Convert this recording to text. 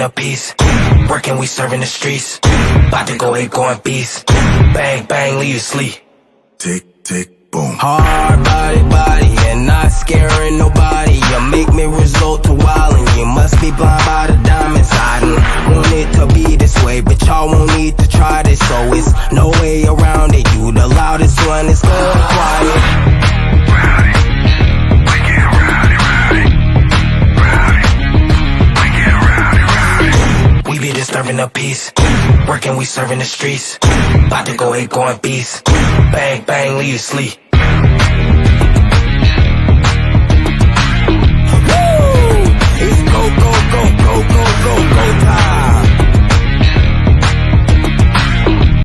disturbing the peace. Working, we serving the streets. About to go ape, going beast. Bang, bang, leave you sleep. Tick, tick, boom. Hard body, and not scaring nobody. You make me resort to wildin'. You must be blind by the diamonds. I didn't want it to be this way, but y'all won't need to try this, so it's no way around it. You the loudest one, it's going quiet. Disturbing the peace. Working, we serving the streets. About to go ape, going beast. Bang, bang, leave you sleep.